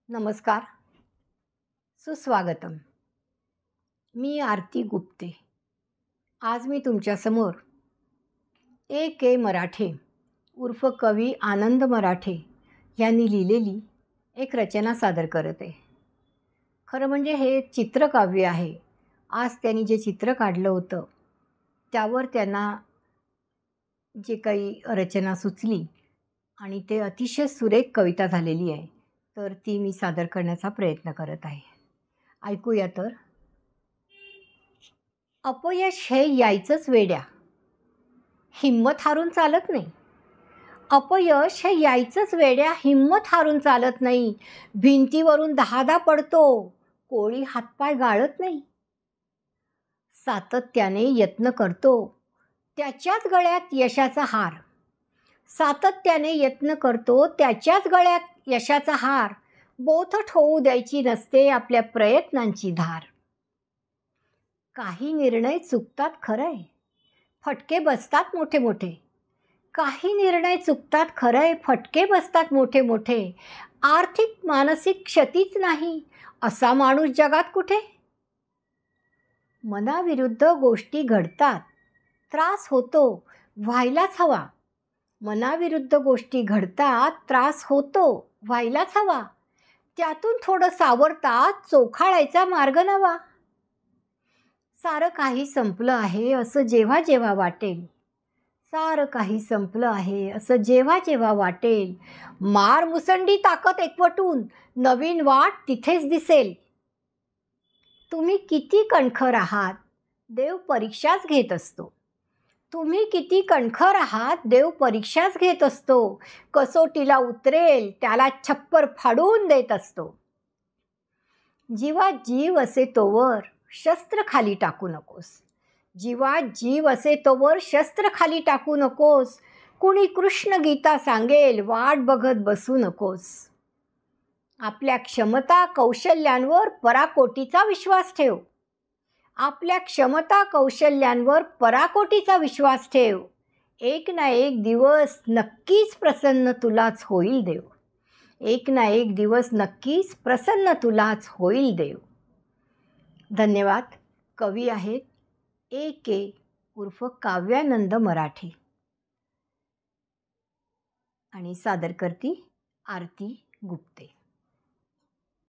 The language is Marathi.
नमस्कार, सुस्वागतम. मी आरती गुप्ते. आज मी तुमच्यासमोर ए मराठे उर्फ कवी आनंद मराठे यांनी लिहिलेली एक रचना सादर करत आहे. खरं म्हणजे हे एक चित्रकाव्य आहे. आज त्यांनी जे चित्र काढलं होतं त्यावर त्यांना जे काही रचना सुचली आणि ते अतिशय सुरेख कविता झालेली आहे, तर ती मी सादर करण्याचा प्रयत्न करत आहे. ऐकूया तर. अपयश हे यायचंच वेड्या, हिंमत हारून चालत नाही. अपयश हे यायचंच वेड्या, हिंमत हारून चालत नाही. भिंतीवरून दहादा पडतो, कोळी हातपाय गाळत नाही. सातत्याने यत्न करतो, त्याच्याच गळ्यात यशाचा हार. सातत्याने यत्न करतो, त्याच्याच गळ्यात यशाचा हार. बोथट होऊ द्यायची नसते आपल्या प्रयत्नांची धार. काही निर्णय चुकतात खरंय, फटके बसतात मोठे मोठे. काही निर्णय चुकतात खरंय, फटके बसतात मोठे मोठे. आर्थिक मानसिक क्षतीच नाही असा माणूस जगात कुठे. मनाविरुद्ध गोष्टी घडतात, त्रास होतो, व्हायलाच हवा. मनाविरुद्ध गोष्टी घडतात, त्रास होतो, व्हायलाच हवा. त्यातून थोडं सावरतात, चोखाळायचा मार्ग नवा. सारं काही संपलं आहे असं जेव्हा जेव्हा वाटेल, सारं काही संपलं आहे असं जेव्हा जेव्हा वाटेल, मार मुसंडी ताकद एकवटून नवीन वाट तिथेच दिसेल. तुम्ही किती कणखर आहात, देव परीक्षाच घेत असतो. तुम्ही किती कणखर आहात, देव परीक्षाच घेत असतो. कसोटीला उतरेल त्याला छप्पर फाडून देत असतो. जीवात जीव असे तोवर शस्त्र खाली टाकू नकोस. जीवात जीव असे तोवर शस्त्र खाली टाकू नकोस. कुणी कृष्ण गीता सांगेल वाट बघत बसू नकोस. आपल्या क्षमता कौशल्यांवर पराकोटीचा विश्वास ठेव. आपल्या क्षमता कौशल्यांवर पराकोटीचा विश्वास ठेव. एक ना एक दिवस नक्कीच प्रसन्न तुलाच होईल देव. एक ना एक दिवस नक्कीच प्रसन्न तुलाच होईल देव. धन्यवाद. कवी आहेत ए उर्फ काव्यानंद मराठे आणि सादर करती आरती गुप्ते.